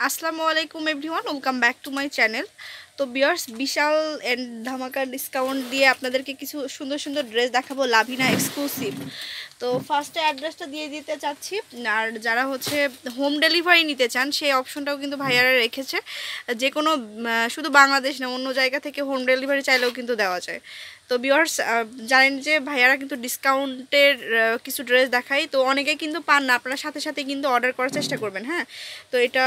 আসসালামু আলাইকুম everyone, welcome back to my channel. তো ভিউয়ার্স, বিশাল এন্ড ধামাকা ডিসকাউন্ট দিয়ে আপনাদেরকে কিছু সুন্দর সুন্দর ড্রেস দেখাবো লাভিনা এক্সক্লুসিভ। তো ফার্স্টে অ্যাড্রেসটা দিয়ে দিতে চাচ্ছি, আর যারা হচ্ছে হোম ডেলিভারি নিতে চান সেই অপশনটাও কিন্তু ভাইয়ারা রেখেছে। যে কোনো শুধু বাংলাদেশ না, অন্য জায়গা থেকে হোম ডেলিভারি চাইলেও কিন্তু দেওয়া যায়। তো ভিউয়ার্স, জানেন যে ভাইয়ারা কিন্তু ডিসকাউন্টের কিছু ড্রেস দেখায়, তো অনেকে কিন্তু পান না, আপনারা সাথে সাথে কিন্তু অর্ডার করার চেষ্টা করবেন। হ্যাঁ, তো এটা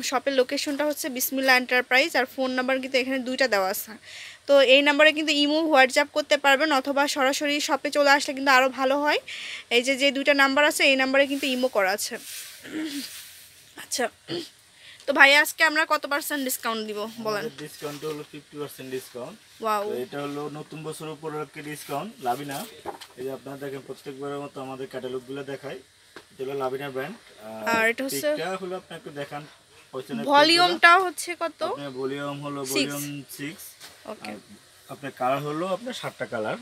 শপের লোকেশনটা হচ্ছে বিসমিল্লাহ এন্টারপ্রাইজ, আর ফোন নাম্বার কিন্তু এখানে দুইটা দেওয়া আছে। তো এই নাম্বারে কিন্তু ইমো হোয়াটসঅ্যাপ করতে পারবেন, অথবা সরাসরি শপে চলে আসলে কিন্তু আরও ভালো হয়। এই যে যে দুইটা নাম্বার আছে এই নাম্বারে কিন্তু ইমো করা আছে। আচ্ছা, তো ভাইয়া আজকে আমরা কত পার্সেন্ট ডিসকাউন্ট দিব বলেন? ডিসকাউন্ট হলো 50% ডিসকাউন্ট। ওয়াও, তো এটা হলো নতুন বছর উপলক্ষে ডিসকাউন্ট লাভিনা। এই যে আপনারা দেখেন প্রত্যেকবারের মতো আমাদের ক্যাটালগগুলো দেখাই। এটা হলো লাভিনা ব্র্যান্ড। আর এটা হচ্ছে এটা হলো আপনি একটু দেখান ভলিউমটা হচ্ছে কত? আপনার ভলিউম হলো ভলিউম 6। ওকে, আপনার কালার হলো আপনার 7টা কালার।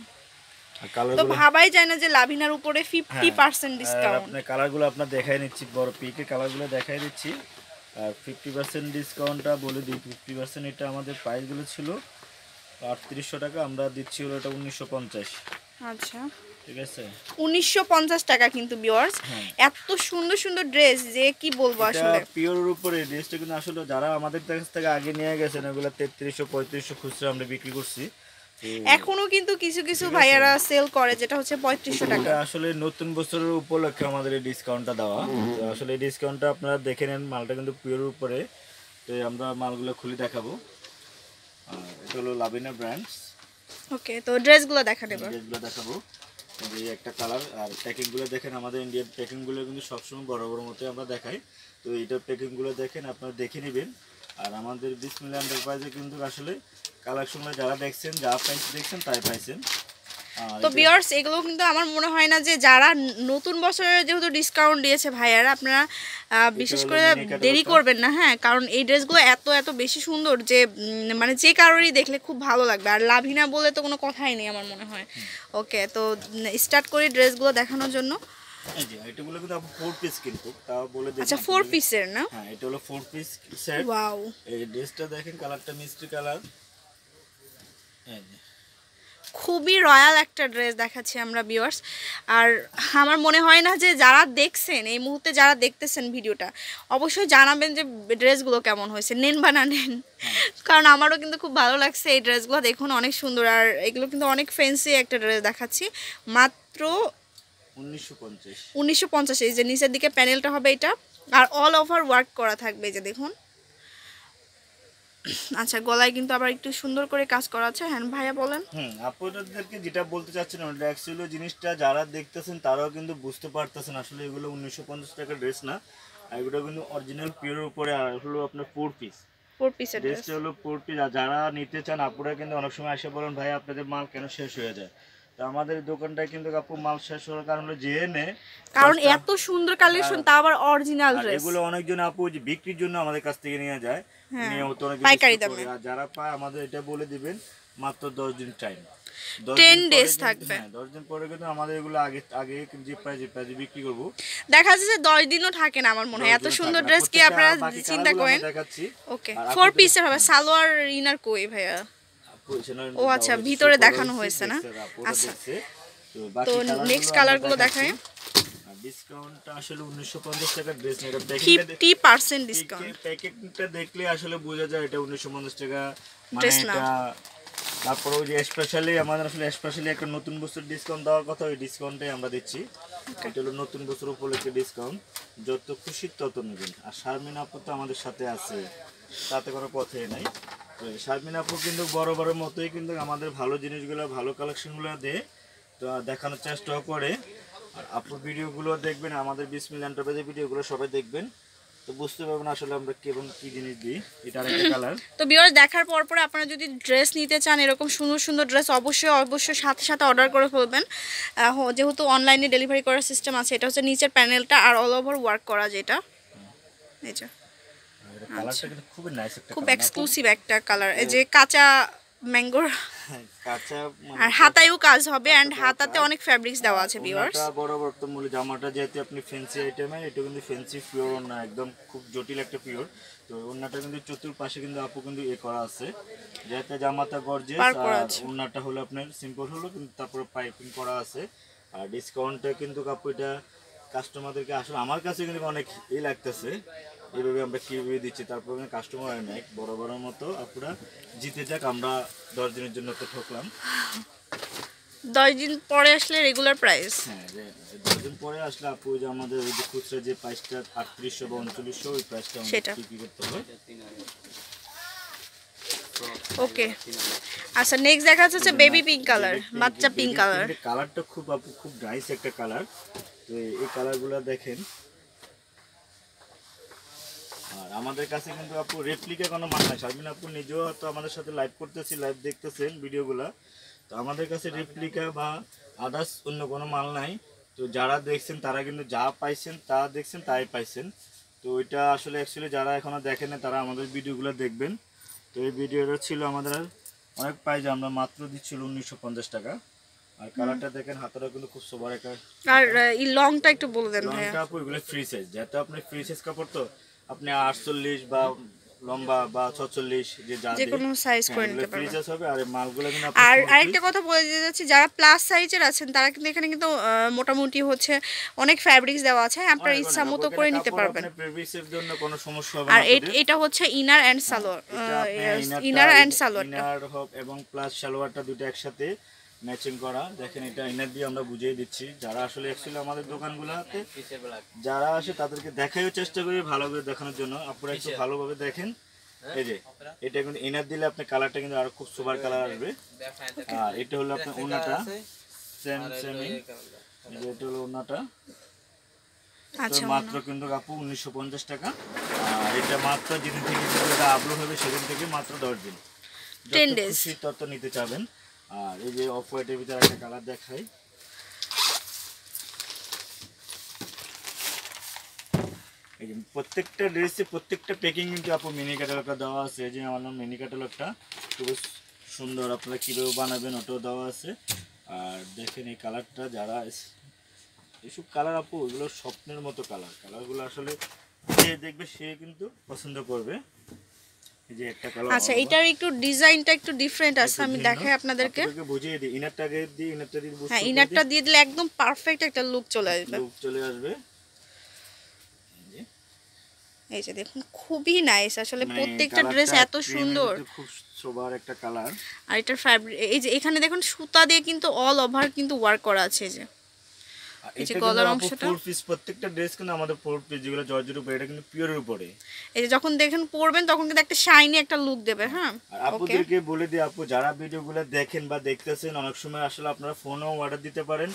আর কালার তো ভাবাই যায় না যে লাভিনার উপরে 50% ডিসকাউন্ট। আপনার কালারগুলো আপনার দেখাই নিচ্ছি, বড় পিকে কালারগুলো দেখাই দিচ্ছি। আর 50% ডিসকাউন্টটা বলে দিই। 50% এটা আমাদের প্রাইসগুলো ছিল 3800 টাকা, আমরা দিচ্ছি হলো এটা 1950। আচ্ছা, ঠিক আছে, 1950 টাকা কিন্তু ভিউয়ার্স। এত সুন্দর সুন্দর ড্রেস যে কি বলবো আসলে। পিওরের উপরে ড্রেসটা কিন্তু আসলে যারা আমাদের কাছ থেকে আগে নিয়ে গেছেন ওগুলো 3300 3500 খুচরা আমরা বিক্রি করছি। এখনো কিন্তু কিছু কিছু ভাইয়ারা সেল করে যেটা হচ্ছে 3500 টাকা। এটা আসলে নতুন বছরের উপলক্ষে আমাদের এই ডিসকাউন্টটা দেওয়া। তো আসলে এই ডিসকাউন্টটা আপনারা দেখে নেন, মালটা কিন্তু পিওরের উপরে। তো আমরা মালগুলো খুলে দেখাবো। আর এটা হলো লাভিনা ব্র্যান্ডস। ওকে, তো ড্রেসগুলো দেখা দেব, ড্রেসগুলো দেখাবো। এই একটা কালার। আর প্যাকিংগুলো দেখেন, আমাদের ইন্ডিয়ান প্যাকিংগুলো কিন্তু সবসময় বড় বড় মতো আমরা দেখাই। তো এইটার প্যাকিংগুলো দেখেন, আপনারা দেখে নেবেন। আর আমাদের বিসমিল্লাহ এন্টারপ্রাইজে কিন্তু আসলে কালেকশনগুলো যারা দেখছেন, যা প্রাইস দেখছেন তাই পাইছেন। তো ভিউয়ার্স, এগুলো কিন্তু আমার মনে হয় না যে যারা নতুন বছরে যেহেতু ডিসকাউন্ট দিয়েছে ভাইয়ারা, আপনারা বিশেষ করে দেরি করবেন না। হ্যাঁ, কারণ এই ড্রেসগুলো এত এত বেশি সুন্দর যে মানে যে কারোরই দেখলে খুব ভালো লাগবে। আর লাভিনা বলে তো কোনো কথাই নেই আমার মনে হয়। ওকে, তো স্টার্ট করি ড্রেসগুলো দেখানোর জন্য। এই যে এটাগুলো কিন্তু আপনি 4 পিস কিন্তু তাও বলে দিই। আচ্ছা, 4 পিসের না? হ্যাঁ, এটা হলো 4 পিস সেট। ওয়াও, এই ড্রেসটা দেখেন, কালারটা মিষ্টি কালার। এই যে খুবই রয়্যাল একটা ড্রেস দেখাচ্ছি আমরা ভিউয়ার্স। আর আমার মনে হয় না যে যারা দেখছেন এই মুহূর্তে, যারা দেখতেছেন ভিডিওটা, অবশ্যই জানাবেন যে ড্রেসগুলো কেমন হয়েছে, নেন বা না নেন। কারণ আমারও কিন্তু খুব ভালো লাগছে এই ড্রেসগুলো, দেখুন অনেক সুন্দর। আর এগুলো কিন্তু অনেক ফ্যান্সি একটা ড্রেস দেখাচ্ছি, মাত্র 1950। এই যে নিচের দিকে প্যানেলটা হবে এটা, আর অল ওভার ওয়ার্ক করা থাকবে, এই যে দেখুন। আচ্ছা, গলায় কিন্তু আবার একটু সুন্দর করে কাজ করা আছে। হ্যাঁ ভাইয়া বলেন। আপনাদেরকে যেটা বলতে চাচ্ছেন ওটা অ্যাকচুয়ালি জিনিসটা যারা দেখতেছেন তারাও কিন্তু বুঝতে পারতেছেন আসলে এগুলো 1950 টাকার ড্রেস না। এগুলো কিন্তু অরিজিনাল পিওরের উপরে। আর হলো আপনার 4 পিস। 4 পিসের ড্রেস ড্রেসটা হলো 4 পিস। আর যারা নিতে চান আপুরা কিন্তু অনেক সময় এসে বলেন ভাই আপনাদের মাল কেন শেষ হয়ে যায়। তো আমাদের দোকানটায় কিন্তু আপু মাল শেষ হওয়ার কারণ হলো যে এনে, কারণ এত সুন্দর কালেকশন, তা আবার অরিজিনাল ড্রেস। এগুলো অনেকজন আপু যে বিক্রির জন্য আমাদের কাছ থেকে নিয়ে যায়, নিয়ে হতো অনেক পাইকারি দামে। আর যারা পায় আমাদের এটা বলে দিবেন মাত্র 10 দিন টাইম। 10 ডেজ থাকবে। 10 দিন পরে কিন্তু আমাদের এগুলো আগে আগে যে প্রাইজে বিক্রি করব। দেখা যাচ্ছে 10 দিনও থাকে না আমার মনে হয়। এত সুন্দর ড্রেস কি আপনারা চিন্তা করেন। দেখাচ্ছি। ওকে, 4 পিসের হবে। সালোয়ার ইনার কই ভাইয়া? ও আচ্ছা, ভিতরে দেখানো হয়েছে না। আচ্ছা, তো নেক্সট কালারগুলো দেখাই। ডিসকাউন্টটা আসলে 1950 টাকার ড্রেস না, এটা 50% ডিসকাউন্ট। প্যাকেটটা দেখলে আসলে বোঝা যায় এটা 1950 টাকা ড্রেস না। তারপরে ওই যে স্পেশালি আমাদের আসলে স্পেশালি একটা নতুন বছর ডিসকাউন্ট দেওয়ার কথা, ওই ডিসকাউন্টটাই আমরা দিচ্ছি। এটা হলো নতুন বছর উপলক্ষে ডিসকাউন্ট, যত খুশি তত নেবেন। আর শারমিন আপু তো আমাদের সাথে আছে, তাতে কোনো কথাই নাই। শারমিন আপু কিন্তু বড় বড় মতোই কিন্তু আমাদের ভালো জিনিসগুলো, ভালো কালেকশনগুলো দেয়, তো দেখানোর চেষ্টাও করে। আর আপুর ভিডিওগুলো দেখবেন, আমাদের বিসমিল্লাহ এন্টারপ্রাইজের ভিডিওগুলো সবাই দেখবেন, তো বুঝতে পারবেন আসলে আমরা কেমন কি জিনিস দিই। এটা আরেকটা কালার। তো ভিউয়ার্স, দেখার পর পরে আপনারা যদি ড্রেস নিতে চান, এরকম সুন্দর সুন্দর ড্রেস, অবশ্যই অবশ্যই সাথে সাথে অর্ডার করে ফেলবেন। যেহেতু অনলাইনে ডেলিভারি করার সিস্টেম আছে। এটা হচ্ছে নিচের প্যানেলটা আর অল ওভার ওয়ার্ক করা, যেটা এই যে কালারটা কিন্তু খুব নাইস একটা খুব কালার, এক্সক্লুসিভ একটা কালার। এই যে কাঁচা ম্যাঙ্গোর কাঁচা আর হাতায়ও কাজ হবে এন্ড হাতাতে অনেক ফ্যাব্রিক্স দেওয়া আছে ভিউয়ার্স। ওনাটা বরাবর তো মূল জামাটা যেহেতু আপনি ফ্যান্সি আইটেমে, এটা কিন্তু ফ্যান্সি পিওর না, একদম খুব জটিল একটা পিওর। তো ওনাটা কিন্তু চতুর্পাশে কিন্তু আপু কিন্তু করা আছে, যেহেতু জামাটা গর্জিয়াস আর ওনাটা হলো আপনার সিম্পল হলো, কিন্তু তারপরে পাইপিং করা আছে। আর ডিসকাউন্টটা কিন্তু আপু এটা কাস্টমারদেরকে আসলে আমার কাছে কিন্তু অনেক লাগতেছে, এইভাবে আমরা কিভাবে দিচ্ছি। তারপর কাস্টমার নেই বড় বড় মতো আপুরা জিতে যাক, আমরা 10 দিনের জন্য তো ঠকলাম। 10 দিন পরে আসলে রেগুলার প্রাইস। হ্যাঁ, 10 দিন পরে আসলে আপু যে আমাদের ওই যে খুচরা যে প্রাইসটা 3800 বা 3900 ওই প্রাইসটা সেটা কি করতে হবে। ওকে, আচ্ছা নেক্সট দেখা যাচ্ছে বেবি পিঙ্ক কালার, বাচ্চা পিঙ্ক কালার। কালারটা খুব আপু খুব নাইস একটা কালার। তো এই কালারগুলো দেখেন। আর আমাদের কাছে কিন্তু আপু রেপ্লিকা কোনো মাল নাই। শারমিন আপু নিজেও তো আমাদের সাথে লাইভ করতেছি, লাইভ দেখতেছেন ভিডিওগুলো। তো আমাদের কাছে রেপ্লিকা বা আদার্স অন্য কোনো মাল নাই। তো যারা দেখছেন তারা কিন্তু যা পাইছেন তা দেখছেন তাই পাইছেন। তো ওইটা আসলে অ্যাকচুয়ালি যারা এখনো দেখেন না তারা আমাদের ভিডিওগুলো দেখবেন। তো এই ভিডিওটা ছিল আমাদের অনেক প্রাইস, আমরা মাত্র দিচ্ছিল 1950 টাকা। আর কালারটা দেখেন, হাতাটা কিন্তু খুব সোবার একটা। আর এই লংটা একটু বলে দেন ভাইয়া। লংটা আপু এগুলো ফ্রি সাইজ, যেহেতু আপনি ফ্রি সাইজ কাপড় তো আপনি 48 বা লম্বা বা 46 যে কোনো সাইজ করে নিতে পারবেন। ফ্রি সাইজ হবে। আর মালগুলো কিন্তু আর আরেকটা কথা বলে দিতে যাচ্ছি, যারা প্লাস সাইজের আছেন তারা কিন্তু এখানে কিন্তু মোটামুটি হচ্ছে অনেক ফ্যাব্রিক্স দেওয়া আছে, আপনার ইচ্ছা মতো করে নিতে পারবেন। ফেব্রিক্সের জন্য কোনো সমস্যা হবে না। আর এটা হচ্ছে inner and salwar, inner and সালোয়ারটা ইনার হোক এবং প্লাস সালোয়ারটা দুটো একসাথে ম্যাচিং করা। দেখেন এটা ইনার দিয়ে আমরা বুঝিয়ে দিচ্ছি, যারা আসলে অ্যাকচুয়ালি আমাদের দোকানগুলোতে যারা আসে তাদেরকে দেখাইও চেষ্টা করি ভালো করে দেখানোর জন্য। আপনারা একটু ভালোভাবে দেখেন। এই যে এটা কিন্তু ইনার দিলে আপনার কালারটা কিন্তু আরো খুব সুপার কালার আসবে। আর এটা হলো আপনার ওনাটা সেম এটা হলো ওনাটা। আচ্ছা, মাত্র কিন্তু আপু 1950 টাকা। আর এটা মাত্র যেদিন থেকে এটা আপলোড হবে সেদিন থেকে মাত্র 10 দিন, 10 days খুশি তত নিতে চাবেন। আর এই যে অফ হোয়াইটের ভিতরে একটা কালার দেখাই, এই যে প্রত্যেকটা ড্রেসে প্রত্যেকটা প্যাকিং কিন্তু আপু মিনি ক্যাটালগটা দেওয়া আছে। যে আমার নাম মিনি ক্যাটালগটা খুব সুন্দর, আপনারা কীভাবে বানাবেন ওটাও দেওয়া আছে। আর দেখেন এই কালারটা, যারা এইসব কালার আপু এগুলো স্বপ্নের মতো কালার, কালারগুলো আসলে যে দেখবে সে কিন্তু পছন্দ করবে। এই যে একটা কালার, আচ্ছা এটার একটু ডিজাইনটা একটু ডিফারেন্ট আছে, আমি দেখাই আপনাদেরকে। বুঝিয়ে দিই, ইনারটাকে দিয়ে ইনারটা দিয়ে বুঝতে, হ্যাঁ ইনারটা দিয়ে দিলে একদম পারফেক্ট একটা লুক চলে আসবে। লুক চলে আসবে। এই যে দেখুন খুবই নাইস আসলে, প্রত্যেকটা ড্রেস এত সুন্দর, খুব সোবার একটা কালার। আর এটার ফ্যাব্রিক এই যে এখানে দেখুন সুতা দিয়ে কিন্তু অল ওভার কিন্তু ওয়ার্ক করা আছে। এই যে গলার অংশটা ফুল পিস, প্রত্যেকটা ড্রেস কিন্তু আমাদের ফুল পিস যেগুলো জর্জের উপরে, এটা কিন্তু পিওরের উপরে। এই যে যখন দেখেন পরবেন তখন কিন্তু একটা শাইনি একটা লুক দেবে। হ্যাঁ, আর আপুদেরকে বলে দিই, আপু যারা ভিডিওগুলো দেখেন বা দেখতেছেন অনেক সময় আসলে আপনারা ফোনেও অর্ডার দিতে পারেন,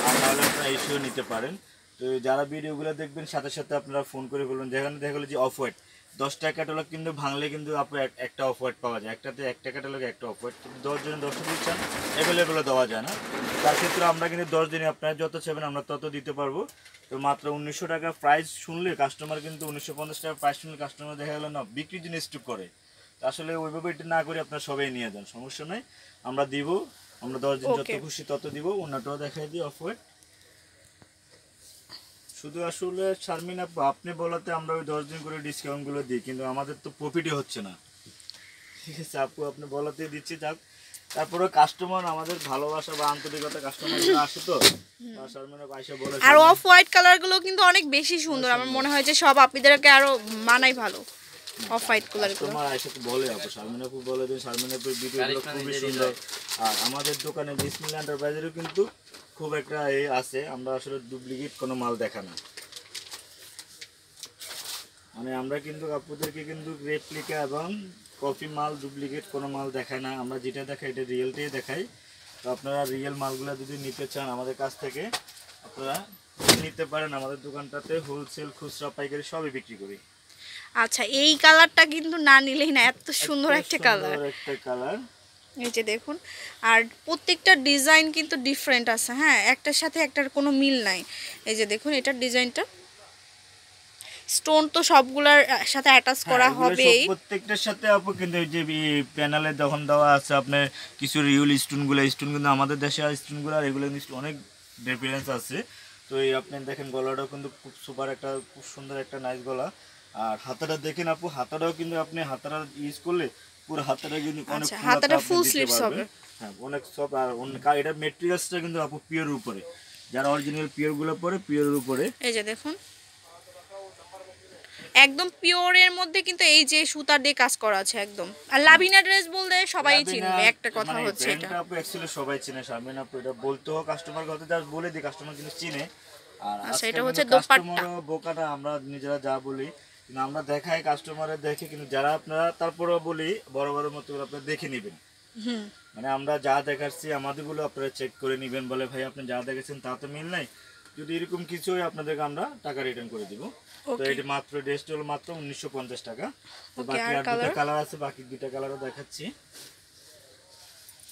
আর নাহলে আপনারা এসেও নিতে পারেন। তো যারা ভিডিওগুলো দেখবেন সাথে সাথে আপনারা ফোন করে বলবেন, যেখানে দেখা গেলো যে অফ হোয়াইট 10 টাকা ক্যাটালগ কিন্তু ভাঙলে কিন্তু আপু একটা অফ হোয়াইট পাওয়া যায়, একটাতে 1 টাকা ক্যাটালগে একটা অফ হোয়াইট। 10 জন 10 দিচ্ছেন অ্যাভেলেবেল দেওয়া যায় না, তার ক্ষেত্রে আমরা কিন্তু 10 দিনে আপনারা যত চাইবেন আমরা তত দিতে পারবো। তো মাত্র 1900 টাকা প্রাইস শুনলে কাস্টমার কিন্তু 1950 টাকা প্রাইস শুনলে কাস্টমার দেখা গেলো না বিক্রির জন্য স্টক করে। তো আসলে ওইভাবে এটা না করে আপনারা সবাই নিয়ে যান, সমস্যা নেই, আমরা দিব। আমরা 10 দিন যত খুশি তত দিব। ওনাটাও দেখাই দিই অফ হোয়াইট। শুধু আসলে শারমিন আপু আপনি বলাতে আমরা ওই 10 দিন করে ডিসকাউন্টগুলো দিই, কিন্তু আমাদের তো প্রফিটই হচ্ছে না। ঠিক আছে আপু, আপনি বলাতে দিচ্ছি, যাক তারপরে কাস্টমার আমাদের ভালোবাসা বা আন্তরিকতা কাস্টমারগুলো আসে তো শারমিন আপু আইসা বলে। আর অফ হোয়াইট কালারগুলো কিন্তু অনেক বেশি সুন্দর, আমার মনে হয় যে সব আপনাদেরকে আরো মানাই ভালো অফ হোয়াইট কালারগুলো। তোমার আইসা তো বলে আপু, শারমিন আপু বলে দেন, শারমিন আপুর ভিডিওগুলো খুবই সুন্দর। আর আমাদের দোকানে বিসমিল্লাহ এন্টারপ্রাইজেরও কিন্তু খুব একটা আছে, আমরা আসলে ডুপ্লিকেট কোনো মাল দেখা না, মানে আমরা কিন্তু আপুদেরকে কিন্তু রেপ্লিকা এবং কপি মাল ডুপ্লিকেট কোনো মাল দেখাই না, আমরা যেটা দেখাই এটা রিয়েলটাই দেখাই। তো আপনারা রিয়েল মালগুলো যদি নিতে চান আমাদের কাছ থেকে আপনারা নিতে পারেন। আমাদের দোকানটাতে হোলসেল খুচরা পাইকারি সবই বিক্রি করি। আচ্ছা এই কালারটা কিন্তু না নিলেই না, এত সুন্দর একটা কালার। এই যে দেখুন, আর প্রত্যেকটা ডিজাইন কিন্তু ডিফারেন্ট আছে। হ্যাঁ, একটার সাথে একটার কোনো মিল নাই। এই যে দেখুন এটার ডিজাইনটা স্টোন তো সবগুলার সাথে অ্যাটাচ করা হ্যাঁ, এগুলো সব হবেই। প্রত্যেকটার সাথে আপু কিন্তু এই যে প্যানেলে যখন দেওয়া আছে আপনার কিছু রিয়েল স্টোন কিন্তু আমাদের দেশে স্টোনগুলো আর এগুলো কিন্তু অনেক ডিফারেন্স আছে। তো এই আপনি দেখেন গলাটাও কিন্তু খুব সুপার একটা খুব সুন্দর একটা নাইস গলা। আর হাতাটা দেখেন আপু, হাতাটাও কিন্তু আপনি হাতাটা ইউজ করলে পুরো হাতাটা কিন্তু অনেক আচ্ছা, ফুল হাতা হাতাটা আপনি ফুল দিতে স্লিভস হবে। পারবেন। হ্যাঁ, অনেক সফট। আর এটা মেটেরিয়ালসটা কিন্তু আপু পিওর উপরে, যারা অরিজিনাল পিওর গুলো পরে পিওরের উপরে। এই যে দেখুন একদম পিওরের মধ্যে কিন্তু এই যে সুতার দিয়ে কাজ করা আছে একদম। আর লাভিনা ড্রেস বলতে সবাই চিনবে, একটা কথা মানে হচ্ছে এটা। ব্র্যান্ডটা আপু অ্যাকচুয়ালি সবাই চিনে, শারমিন আপু এটা বলতে হোক কাস্টমার কথা জাস্ট বলে দিই, কাস্টমার কিন্তু চিনে। আর আচ্ছা, আজকে এটা হচ্ছে কিন্তু দোপাট্টা। কাস্টমারও বোকাটা, আমরা নিজেরা যা বলি কিন্তু আমরা দেখাই কাস্টমারে দেখে, কিন্তু যারা আপনারা তারপরেও বলি বড় বড় মতো করে আপনারা দেখে নেবেন। হুম, মানে আমরা যা দেখাচ্ছি আমাদেরগুলো আপনারা চেক করে নেবেন, বলে ভাই আপনি যা দেখেছেন তা তো মিল নাই, যদি এরকম কিছু হয় আপনাদেরকে আমরা টাকা রিটার্ন করে দিব। তো ওকে এটা মাত্র ড্রেসটা হলো মাত্র 1950 টাকা। তো ওকে। বাকি আর আর দুটো কালার? কালার আছে, বাকি দুটো কালারও দেখাচ্ছি।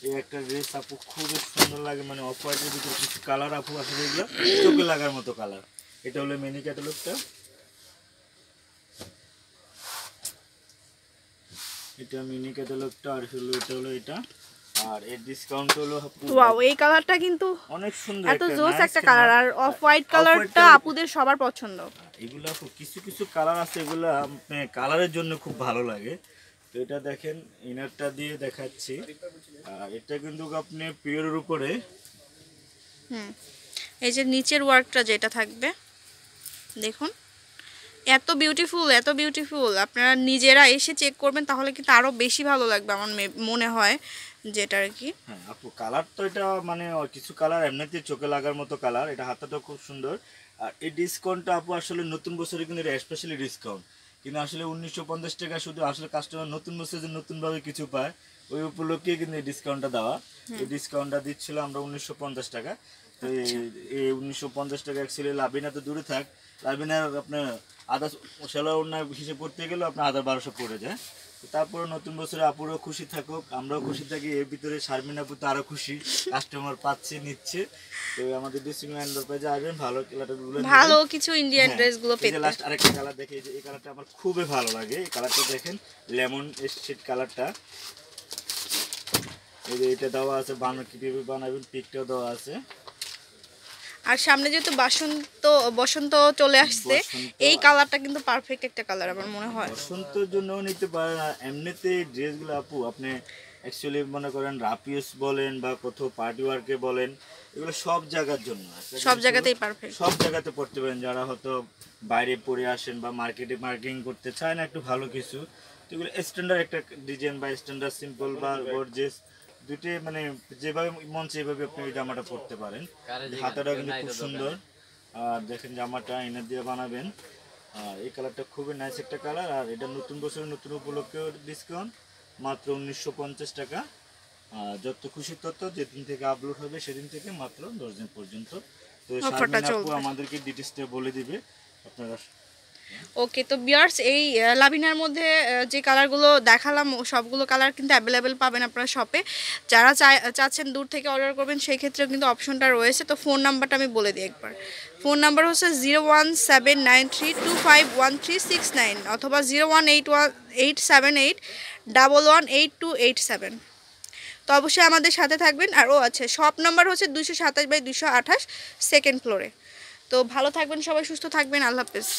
এই একটা ড্রেস আপু খুবই সুন্দর লাগে, মানে অফ হোয়াইটের ভিতরে কিছু কালার আপু আসলে এগুলো চোখে লাগার মতো কালার। এটা হলো মিনি ক্যাটালগটা, এটা মিনি ক্যাটালগটা। আর হলো এটা হলো এটা। আর এর ডিসকাউন্ট হলো আপু ওয়াও, এই কালারটা কিন্তু অনেক সুন্দর এত একটা জোস নাইস একটা কালার। আর অফ হোয়াইট কালারটা কালার। আপুদের সবার পছন্দ। এগুলো আপু কিছু কিছু কালার আছে, এগুলো আপনি কালারের জন্য খুব ভালো লাগে। তো এটা দেখেন ইনারটা দিয়ে দেখাচ্ছি। আর এটা কিন্তু আপনি পিওরের উপরে। হুম, এই যে নিচের ওয়ার্কটা যেটা থাকবে দেখুন, এত বিউটিফুল এত বিউটিফুল। আপনারা নিজেরা এসে চেক করবেন তাহলে কিন্তু আরো বেশি ভালো লাগবে আমার মনে হয় যেটা আর কি। হ্যাঁ আপু কালার তো এটা মানে কিছু কালার এমনিতে চোখে লাগার মতো কালার, এটা হাতাটা খুব সুন্দর। আর এই ডিসকাউন্টটা আপু আসলে নতুন বছরে কিন্তু এটা স্পেশালি ডিসকাউন্ট, কিন্তু আসলে 1950 টাকা শুধু আসলে কাস্টমার নতুন বছরে যে নতুনভাবে কিছু পায় ওই উপলক্ষে কিন্তু এই ডিসকাউন্টটা দেওয়া। এই ডিসকাউন্টটা দিচ্ছিল আমরা 1950 টাকা। তো এই 1950 টাকা অ্যাকচুয়ালি লাভিনা তো দূরে থাক, লাভিনার আপনার আধা সেলা অন্য হিসেবে করতে গেলেও আপনার 1200 পড়ে যায়। তারপরে নতুন বছরে আপুরও খুশি থাকুক, আমরাও খুশি থাকি, এর ভিতরে শারমিন আপু তো আরো খুশি, কাস্টমার পাচ্ছে নিচ্ছে। তো আমাদের ডিসিং এন্টারপ্রাইজে আসবেন, ভালো কালারগুলো ভালো কিছু ইন্ডিয়ান হ্যাঁ, ড্রেসগুলো এই যে পেতে। লাস্ট আরেকটা কালার দেখে, এই যে এই কালারটা আমার খুবই ভালো লাগে। এই কালারটা দেখেন লেমন শেড কালারটা। এই যে এটা দেওয়া আছে, বানানো কিভাবে বানাবেন পিকটাও দেওয়া আছে। আর সামনে যেহেতু বসন্ত চলে আসছে, বসন্ত এই কালারটা কিন্তু পারফেক্ট একটা কালার আমার মনে হয়। বসন্তের জন্য নিতে পারেন। আর এমনিতে ড্রেসগুলো আপু আপনি অ্যাকচুয়ালি মনে করেন রাপিউস বলেন বা কোথাও পার্টি ওয়ার্কে বলেন, এগুলো সব জায়গার জন্য, সব জায়গাতেই পারফেক্ট। সব জায়গাতে পড়তে পারেন। যারা হয়তো বাইরে পড়ে আসেন বা মার্কেটে মার্কেটিং করতে চায় না একটু ভালো কিছু, তো এগুলো স্ট্যান্ডার্ড একটা ডিজাইন বা স্ট্যান্ডার্ড সিম্পল বা গর্জিয়াস দুটোই, মানে যেভাবে মন সেভাবে আপনি ওই জামাটা পরতে পারেন। হাতাটা কিন্তু খুব সুন্দর। আর দেখেন জামাটা এনে দিয়ে বানাবেন। আর এই কালারটা খুবই নাইস একটা কালার। আর এটা নতুন বছরের নতুন উপলক্ষে ডিসকাউন্ট মাত্র 1950 টাকা। যত খুশি তত যেদিন থেকে আপলোড হবে সেদিন থেকে মাত্র 10 দিন পর্যন্ত। তো অফারটা শারমিন আপু চলবে। আমাদেরকে ডিটেইলসটা বলে দিবে আপনারা। ওকে, তো বিয়ার্স এই লাভিনার মধ্যে যে কালারগুলো দেখালাম সবগুলো কালার কিন্তু অ্যাভেলেবেল পাবেন আপনারা শপে। যারা চাচ্ছেন দূর থেকে অর্ডার করবেন সেই ক্ষেত্রেও কিন্তু অপশনটা রয়েছে। তো ফোন নাম্বারটা আমি বলে দিই একবার। ফোন নাম্বার হচ্ছে 01793251369 অথবা 01878118287। তো অবশ্যই আমাদের সাথে থাকবেন। আর আচ্ছা, শপ নাম্বার হচ্ছে 227/228 সেকেন্ড ফ্লোরে। তো ভালো থাকবেন সবাই, সুস্থ থাকবেন, আল্লাহ হাফেজ।